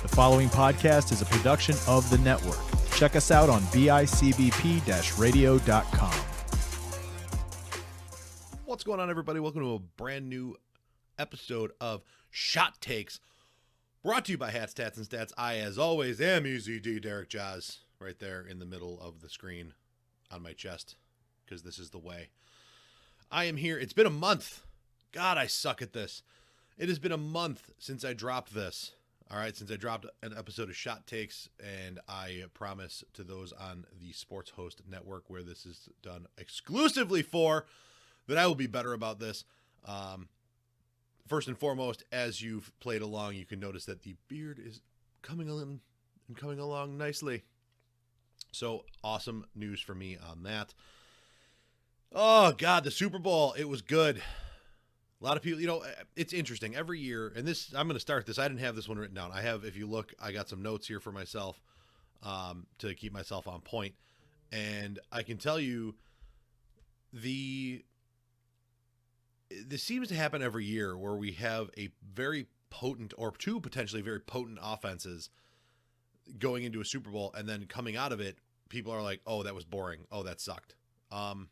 The following podcast is a production of the network. Check us out on bicbp-radio.com. What's going on, everybody? Welcome to a brand new episode of Shot Takes, brought to you by Hats, Tats, and Stats. I, as always, am EZD Derek Jazz, right there in the middle of the screen on my chest, because this is the way. I am here. It's been a month. God, I suck at this. It has been a month since I dropped this. All right, since I dropped an episode of Shot Takes, and I promise to those on the Sports Host Network, where this is done exclusively for, that I will be better about this. First and foremost, as you've played along, you can notice that the beard is coming along nicely. So awesome news for me on that. Oh God, the Super Bowl, it was good. A lot of people, it's interesting every year, and this, I'm going to start this. I didn't have this one written down. I have, if you look, I got some notes here for myself to keep myself on point. And I can tell you this seems to happen every year where we have a very potent, or two potentially very potent offenses going into a Super Bowl, and then coming out of it, people are like, oh, that was boring. Oh, that sucked. I'm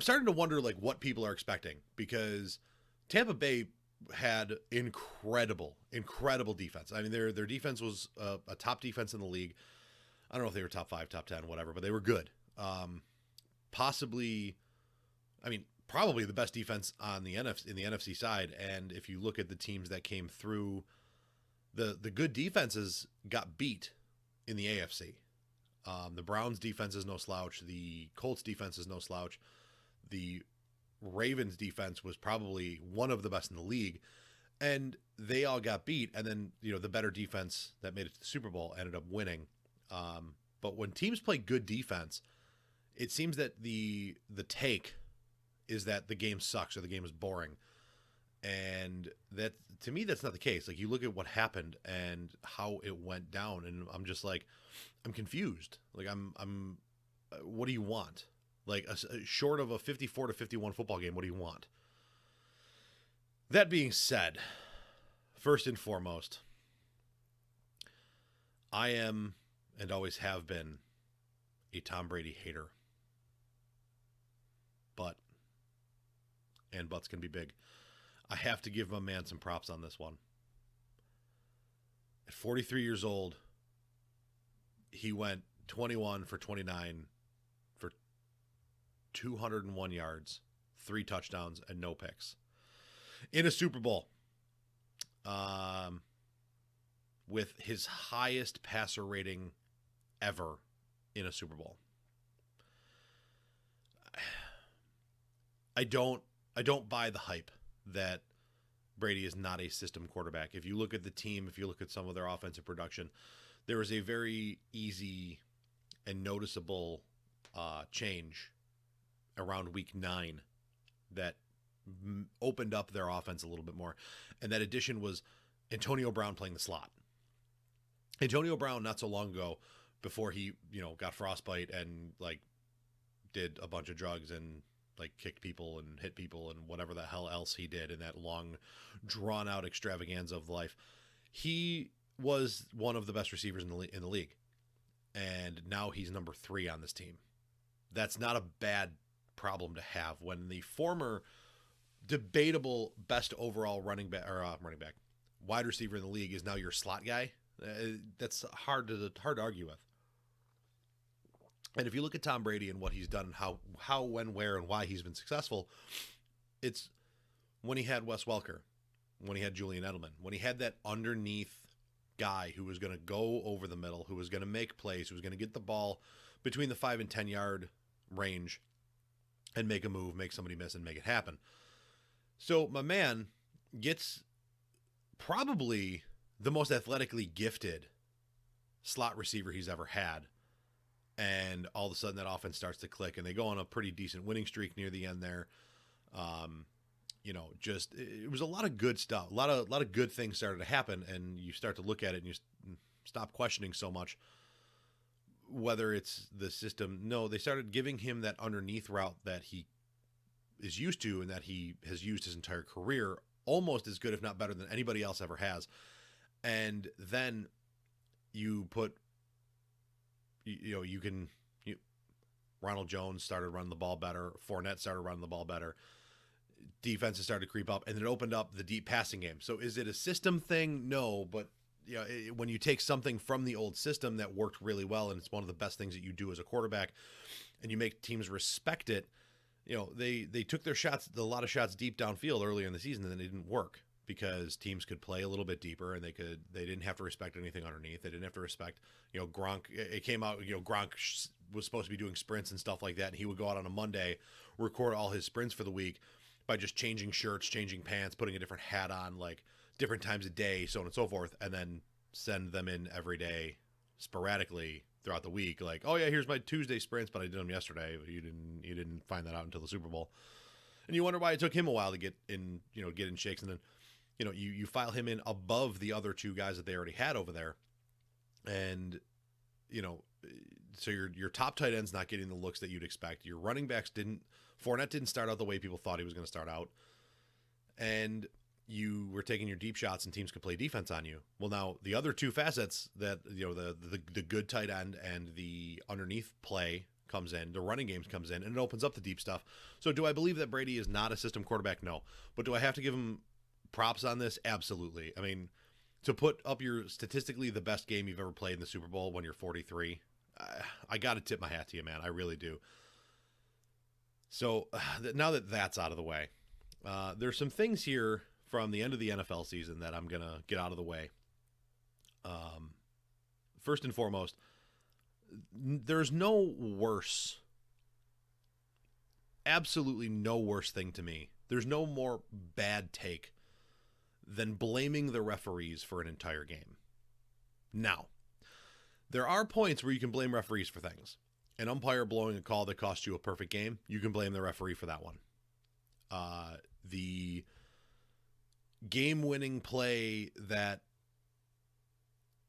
starting to wonder what people are expecting, because Tampa Bay had incredible defense. I mean, their defense was a top defense in the league. I don't know if they were top 5, top 10, whatever, but they were good. Probably the best defense on the NFC side. And if you look at the teams that came through, the good defenses got beat in the AFC. The Browns defense is no slouch. The Colts defense is no slouch. The Ravens defense was probably one of the best in the league, and they all got beat. And then, the better defense that made it to the Super Bowl ended up winning. But when teams play good defense, it seems that the take is that the game sucks or the game is boring. And that, to me, that's not the case. You look at what happened and how it went down, and I'm just I'm confused. I'm what do you want? Short of a 54-51 football game, what do you want? That being said, first and foremost, I am, and always have been, a Tom Brady hater. And butts can be big. I have to give my man some props on this one. At 43 years old, he went 21 for 29 for 201 yards, 3 touchdowns, and no picks in a Super Bowl, with his highest passer rating ever in a Super Bowl. I don't buy the hype that Brady is not a system quarterback. If you look at the team, if you look at some of their offensive production, there was a very easy and noticeable change around week 9 that opened up their offense a little bit more. And that addition was Antonio Brown playing the slot. Antonio Brown, not so long ago, before he, got frostbite and did a bunch of drugs and kicked people and hit people and whatever the hell else he did in that long, drawn-out extravaganza of life, he was one of the best receivers in the league. And now he's number 3 on this team. That's not a bad problem to have when the former debatable best overall wide receiver in the league is now your slot guy. That's hard to argue with. And if you look at Tom Brady and what he's done, and how, when, where, and why he's been successful, it's when he had Wes Welker, when he had Julian Edelman, when he had that underneath guy who was going to go over the middle, who was going to make plays, who was going to get the ball between the 5 and 10 yard range and make a move, make somebody miss, and make it happen. So my man gets probably the most athletically gifted slot receiver he's ever had. And all of a sudden that offense starts to click, and they go on a pretty decent winning streak near the end there. It was a lot of good stuff. A lot of good things started to happen, and you start to look at it and you stop questioning so much whether it's the system. No, they started giving him that underneath route that he is used to and that he has used his entire career, almost as good, if not better, than anybody else ever has. And then you put, Ronald Jones started running the ball better. Fournette started running the ball better. Defenses started to creep up, and it opened up the deep passing game. So is it a system thing? No, but when you take something from the old system that worked really well, and it's one of the best things that you do as a quarterback, and you make teams respect it, they took their shots, a lot of shots deep downfield earlier in the season, and then it didn't work because teams could play a little bit deeper, and they didn't have to respect anything underneath. They didn't have to respect, Gronk. It came out, Gronk was supposed to be doing sprints and stuff like that, and he would go out on a Monday, record all his sprints for the week by just changing shirts, changing pants, putting a different hat on, like different times a day, so on and so forth, and then send them in every day sporadically throughout the week. Like, oh yeah, here's my Tuesday sprints, but I did them yesterday. You didn't find that out until the Super Bowl. And you wonder why it took him a while to get in shakes. And then, you file him in above the other two guys that they already had over there. And, so your top tight end's not getting the looks that you'd expect. Your running backs Fournette didn't start out the way people thought he was going to start out. And you were taking your deep shots and teams could play defense on you. Well, now the other two facets that, the good tight end and the underneath play comes in, the running games comes in, and it opens up the deep stuff. So do I believe that Brady is not a system quarterback? No. But do I have to give him props on this? Absolutely. I mean, to put up your statistically the best game you've ever played in the Super Bowl when you're 43, I got to tip my hat to you, man. I really do. So now that that's out of the way, there's some things here from the end of the NFL season that I'm going to get out of the way. First and foremost, there's absolutely no worse thing to me. There's no more bad take than blaming the referees for an entire game. Now, there are points where you can blame referees for things. An umpire blowing a call that cost you a perfect game, you can blame the referee for that one. The game-winning play that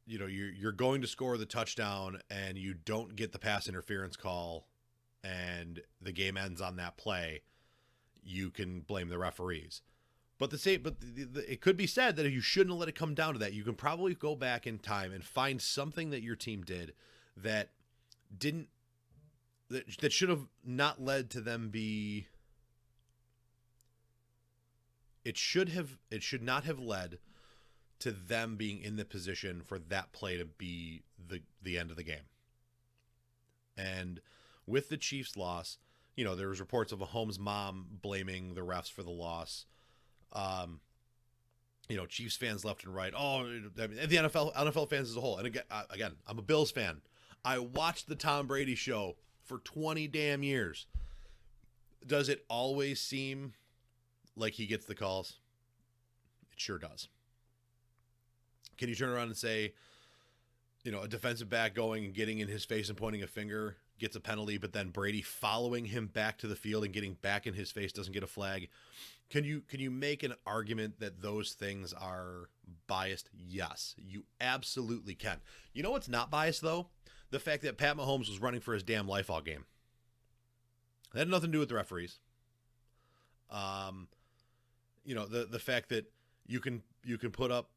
you're going to score the touchdown and you don't get the pass interference call and the game ends on that play, you can blame the referees. But it could be said that if you shouldn't have let it come down to that, you can probably go back in time and find something that your team did that should have not led to them be. It should not have led to them being in the position for that play to be the end of the game. And with the Chiefs' loss, there was reports of Mahomes' mom blaming the refs for the loss. Chiefs fans left and right. Oh, I mean, the NFL fans as a whole. And again, I'm a Bills fan. I watched the Tom Brady show for 20 damn years. Does it always seem like he gets the calls? It sure does. Can you turn around and say, a defensive back going and getting in his face and pointing a finger gets a penalty, but then Brady following him back to the field and getting back in his face doesn't get a flag? Can you make an argument that those things are biased? Yes, you absolutely can. You know what's not biased, though? The fact that Pat Mahomes was running for his damn life all game. That had nothing to do with the referees. The fact that you can put up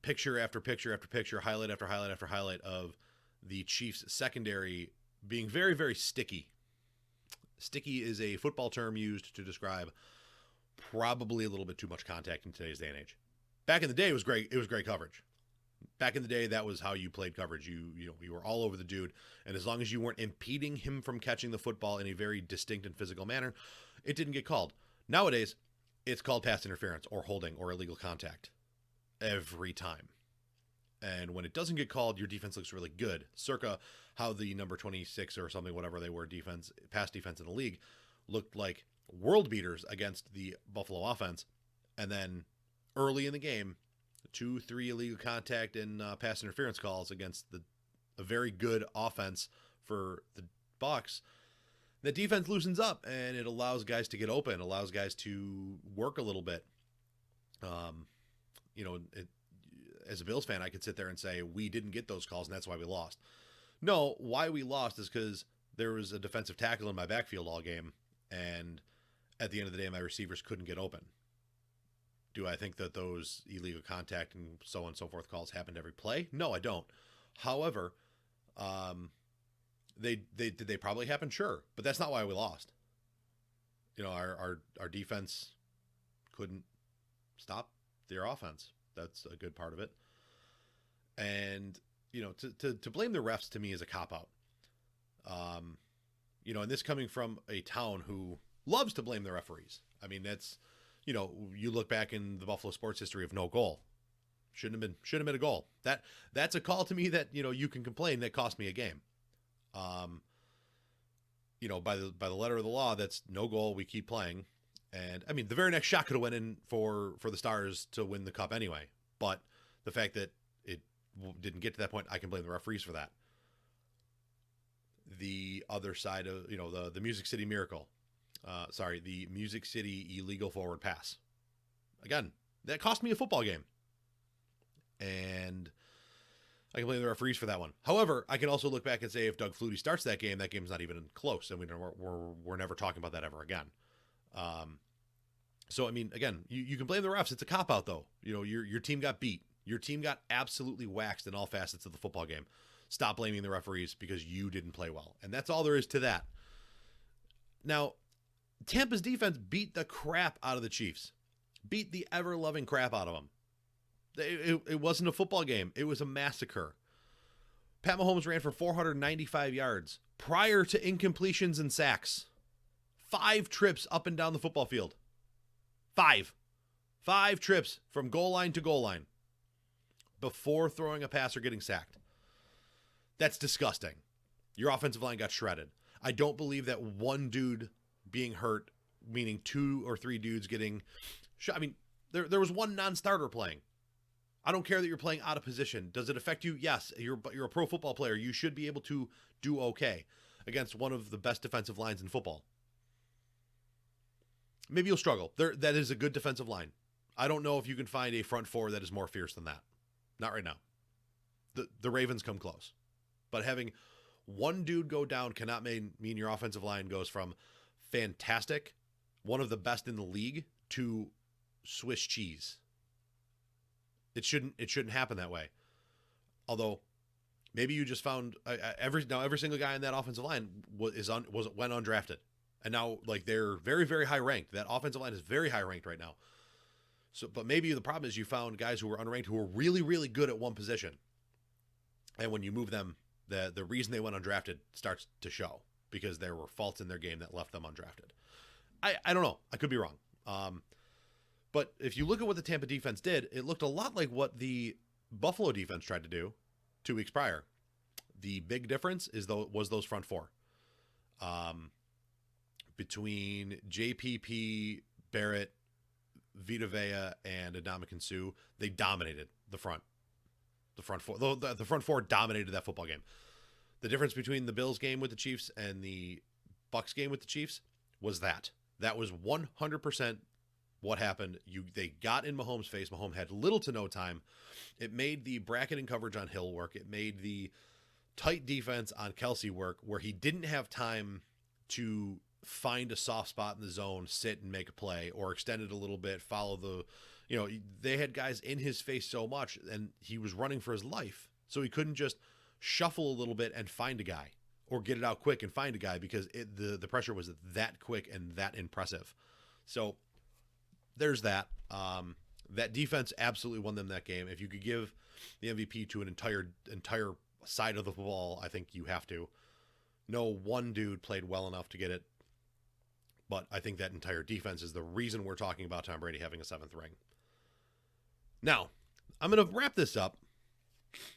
picture after picture after picture, highlight after highlight after highlight of the Chiefs secondary being very, very sticky. Sticky is a football term used to describe probably a little bit too much contact in today's day and age. Back in the day, it was great. It was great coverage. Back in the day, that was how you played coverage. You were all over the dude, and as long as you weren't impeding him from catching the football in a very distinct and physical manner, it didn't get called. Nowadays, it's called pass interference or holding or illegal contact every time. And when it doesn't get called, your defense looks really good. Circa how the number 26 or something, whatever they were, pass defense in the league, looked like world beaters against the Buffalo offense. And then early in the game, 2-3 illegal contact and pass interference calls against a very good offense for the Bucs. The defense loosens up and it allows guys to get open, allows guys to work a little bit. As a Bills fan, I could sit there and say we didn't get those calls and that's why we lost. No, why we lost is because there was a defensive tackle in my backfield all game, and at the end of the day, my receivers couldn't get open. Do I think that those illegal contact and so on and so forth calls happened every play? No, I don't. However, did they probably happen? Sure, but that's not why we lost. Our defense couldn't stop their offense. That's a good part of it. And to blame the refs to me is a cop out. And this coming from a town who loves to blame the referees. I mean, that's, you look back in the Buffalo sports history of no goal. Shouldn't have been a goal. That's a call to me that, you can complain that cost me a game. By the letter of the law, that's no goal. We keep playing. And I mean, the very next shot could have went in for the Stars to win the cup anyway. But the fact that it didn't get to that point, I can blame the referees for that. The other side of, the Music City Miracle. The Music City illegal forward pass. Again, that cost me a football game. And I can blame the referees for that one. However, I can also look back and say if Doug Flutie starts that game's not even close, and we're never talking about that ever again. So I mean, again, you can blame the refs. It's a cop out though. Your team got beat. Your team got absolutely waxed in all facets of the football game. Stop blaming the referees because you didn't play well, and that's all there is to that. Now, Tampa's defense beat the crap out of the Chiefs. Beat the ever-loving crap out of them. It wasn't a football game. It was a massacre. Pat Mahomes ran for 495 yards prior to incompletions and sacks. 5 trips up and down the football field. 5 trips from goal line to goal line before throwing a pass or getting sacked. That's disgusting. Your offensive line got shredded. I don't believe that one dude being hurt, meaning 2 or 3 dudes getting shot. I mean, there was one non-starter playing. I don't care that you're playing out of position. Does it affect you? Yes. You're a pro football player. You should be able to do okay against one of the best defensive lines in football. Maybe you'll struggle. That is a good defensive line. I don't know if you can find a front four that is more fierce than that. Not right now. The Ravens come close. But having one dude go down cannot mean your offensive line goes from fantastic, one of the best in the league, to Swiss cheese. It shouldn't happen that way. Although maybe you just found every single guy in that offensive line went undrafted, and now they're very, very high ranked. That offensive line is very high ranked right now. So, but maybe the problem is you found guys who were unranked who were really, really good at one position, and when you move them, the reason they went undrafted starts to show because there were faults in their game that left them undrafted. I don't know. I could be wrong. But if you look at what the Tampa defense did, it looked a lot like what the Buffalo defense tried to do 2 weeks prior. The big difference was those front four. Between JPP, Barrett, Vita Vea, and Ndamukong Suh, they dominated the front. The front four. The front four dominated that football game. The difference between the Bills game with the Chiefs and the Bucs game with the Chiefs was that. That was 100% what happened. They got in Mahomes' face. Mahomes had little to no time. It made the bracketing coverage on Hill work. It made the tight defense on Kelsey work, where he didn't have time to find a soft spot in the zone, sit and make a play, or extend it a little bit, follow the, they had guys in his face so much, and he was running for his life. So he couldn't just shuffle a little bit and find a guy, or get it out quick and find a guy, because the pressure was that quick and that impressive. So there's that. That defense absolutely won them that game. If you could give the MVP to an entire side of the ball, I think you have to. No one dude played well enough to get it, but I think that entire defense is the reason we're talking about Tom Brady having a 7th ring. Now, I'm going to wrap this up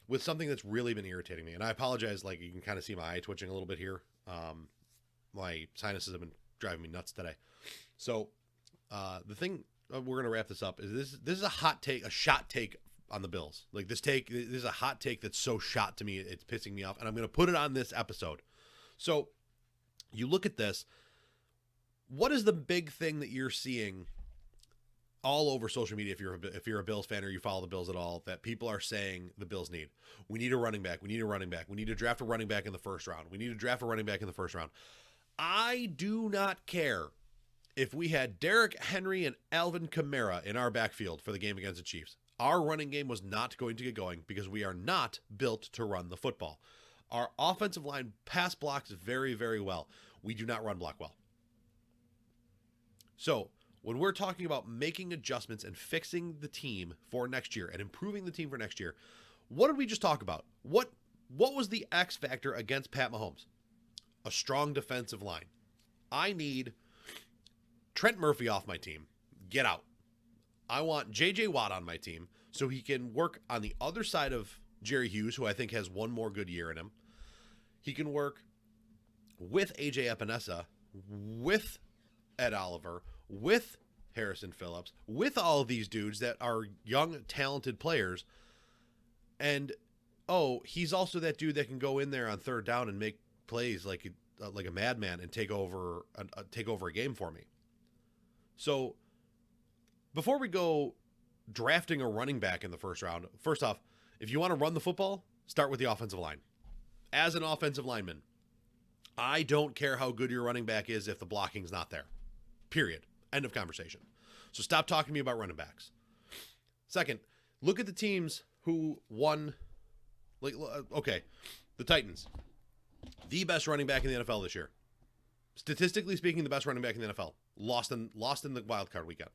with something that's really been irritating me, and I apologize. You can kind of see my eye twitching a little bit here. My sinuses have been driving me nuts today. So the thing we're going to wrap this up is this is a hot take, a shot take on the Bills. This is a hot take that's so shot to me, it's pissing me off, and I'm going to put it on this episode. So you look at this. What is the big thing that you're seeing all over social media, if you're a Bills fan or you follow the Bills at all, that people are saying the Bills need? We need a running back. We need a running back. We need to draft a running back in the first round. We need to draft a running back in the first round. I do not care if we had Derrick Henry and Alvin Kamara in our backfield for the game against the Chiefs, our running game was not going to get going because we are not built to run the football. Our offensive line pass blocks very, very well. We do not run block well. So when we're talking about making adjustments and fixing the team for next year and improving the team for next year, what did we just talk about? What was the X factor against Pat Mahomes? A strong defensive line. I need Trent Murphy off my team. Get out. I want J.J. Watt on my team so he can work on the other side of Jerry Hughes, who I think has one more good year in him. He can work with A.J. Epinesa, with Ed Oliver, with Harrison Phillips, with all of these dudes that are young, talented players. And, he's also that dude that can go in there on third down and make plays like a madman and take over a game for me. So before we go drafting a running back in the first round, first off, if you want to run the football, start with the offensive line. As an offensive lineman, I don't care how good your running back is if the blocking's not there. Period. End of conversation. So stop talking to me about running backs. Second, look at the teams who won. The Titans. The best running back in the NFL this year. Statistically speaking, the best running back in the NFL. Lost in the wild card weekend.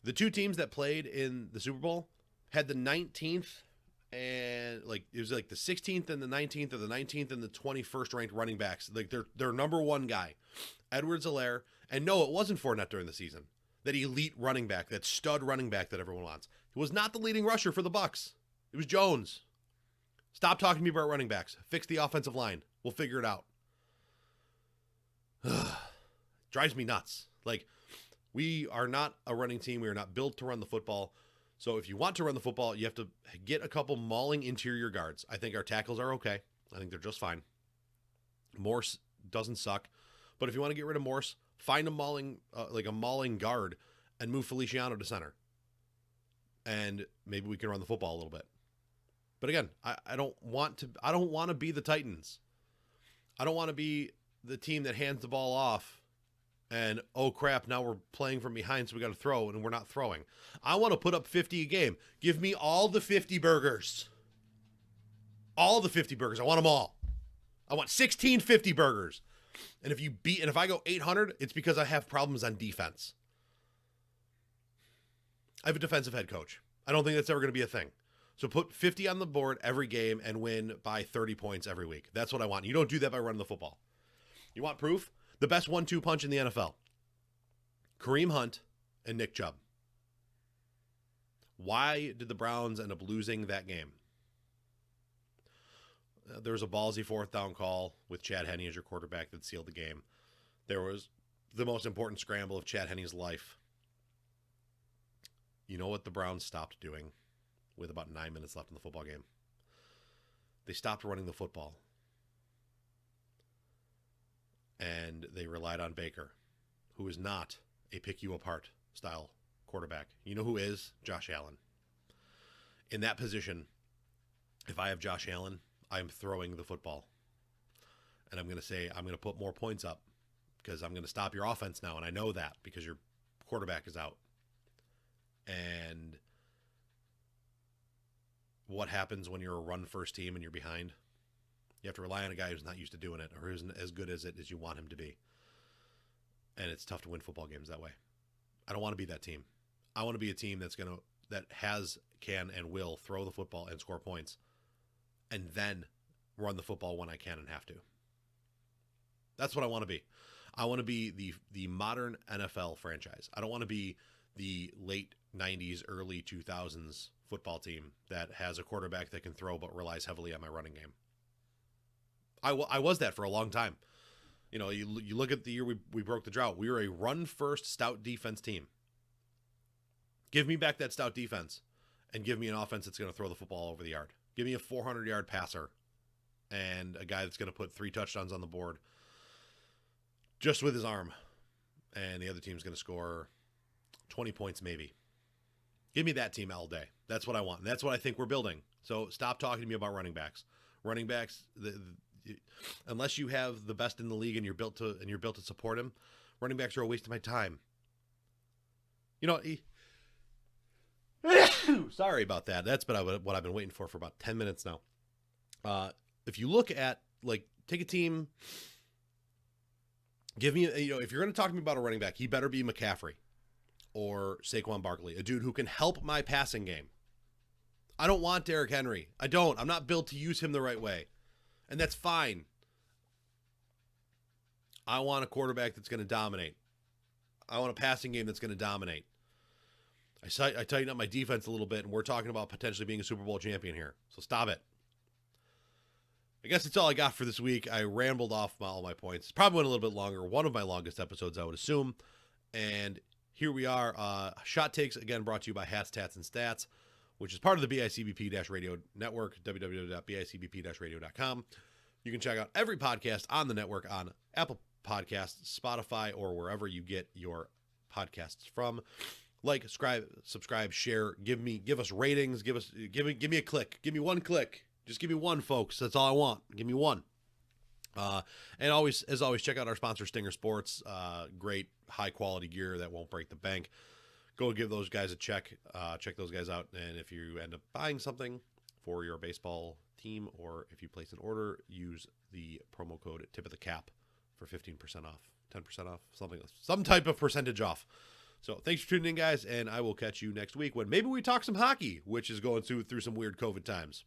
The two teams that played in the Super Bowl had the 19th and it was like the 16th and the 19th, or the 19th and the 21st ranked running backs. Like their number one guy, Edwards-Helaire. And no, it wasn't Fournette during the season. That elite running back, that stud running back that everyone wants. He was not the leading rusher for the Bucs. It was Jones. Stop talking to me about running backs. Fix the offensive line. We'll figure it out. Drives me nuts. We are not a running team. We are not built to run the football. So if you want to run the football, you have to get a couple mauling interior guards. I think our tackles are okay. I think they're just fine. Morse doesn't suck. But if you want to get rid of Morse, find a mauling guard and move Feliciano to center. And maybe we can run the football a little bit. But again, I don't want to be the Titans. I don't want to be the team that hands the ball off and, oh crap, now we're playing from behind, so we got to throw, and we're not throwing. I want to put up 50 a game. Give me all the 50 burgers. All the 50 burgers. I want them all. I want 16 50 burgers. And if I go 800, it's because I have problems on defense. I have a defensive head coach. I don't think that's ever going to be a thing. So put 50 on the board every game and win by 30 points every week. That's what I want. You don't do that by running the football. You want proof? The best 1-2 punch in the NFL. Kareem Hunt and Nick Chubb. Why did the Browns end up losing that game? There was a ballsy fourth down call with Chad Henne as your quarterback that sealed the game. There was the most important scramble of Chad Henne's life. You know what the Browns stopped doing with about 9 minutes left in the football game? They stopped running the football. And they relied on Baker, who is not a pick-you-apart style quarterback. You know who is? Josh Allen. In that position, if I have Josh Allen, I'm throwing the football. And I'm going to put more points up because I'm going to stop your offense now. And I know that because your quarterback is out. And what happens when you're a run-first team and you're behind? You have to rely on a guy who's not used to doing it or who isn't as good as it as you want him to be. And it's tough to win football games that way. I don't want to be that team. I want to be a team that can and will throw the football and score points and then run the football when I can and have to. That's what I want to be. I want to be the modern NFL franchise. I don't want to be the late 90s, early 2000s football team that has a quarterback that can throw but relies heavily on my running game. I was that for a long time. You know, you look at the year we broke the drought. We were a run-first, stout defense team. Give me back that stout defense and give me an offense that's going to throw the football over the yard. Give me a 400-yard passer and a guy that's going to put 3 touchdowns on the board just with his arm. And the other team's going to score 20 points maybe. Give me that team all day. That's what I want. And that's what I think we're building. So stop talking to me about running backs. Running backs, unless you have the best in the league and you're built to support him, Running backs are a waste of my time. Sorry about that. That's been what I've been waiting for about 10 minutes now. If you look at, take a team, give me, if you're going to talk to me about a running back, he better be McCaffrey or Saquon Barkley, a dude who can help my passing game. I don't want Derrick Henry. I don't. I'm not built to use him the right way. And that's fine. I want a quarterback that's going to dominate. I want a passing game that's going to dominate. I tighten up my defense a little bit, and we're talking about potentially being a Super Bowl champion here. So stop it. I guess that's all I got for this week. I rambled off all my points. Probably went a little bit longer. One of my longest episodes, I would assume. And here we are. Shot Takes, again, brought to you by Hats, Tats, and Stats, which is part of the BICBP-Radio network, www.bicbp-radio.com. You can check out every podcast on the network on Apple Podcasts, Spotify, or wherever you get your podcasts from. Like, subscribe, share, give us ratings, give me a click. Give me one click. Just give me one, folks. That's all I want. Give me one. And always, as always, check out our sponsor, Stinger Sports. Great, high-quality gear that won't break the bank. Go give those guys a check. Check those guys out. And if you end up buying something for your baseball team, or if you place an order, use the promo code Tip of the Cap for 15% off, 10% off, some type of percentage off. So thanks for tuning in, guys, and I will catch you next week when maybe we talk some hockey, which is going through some weird COVID times.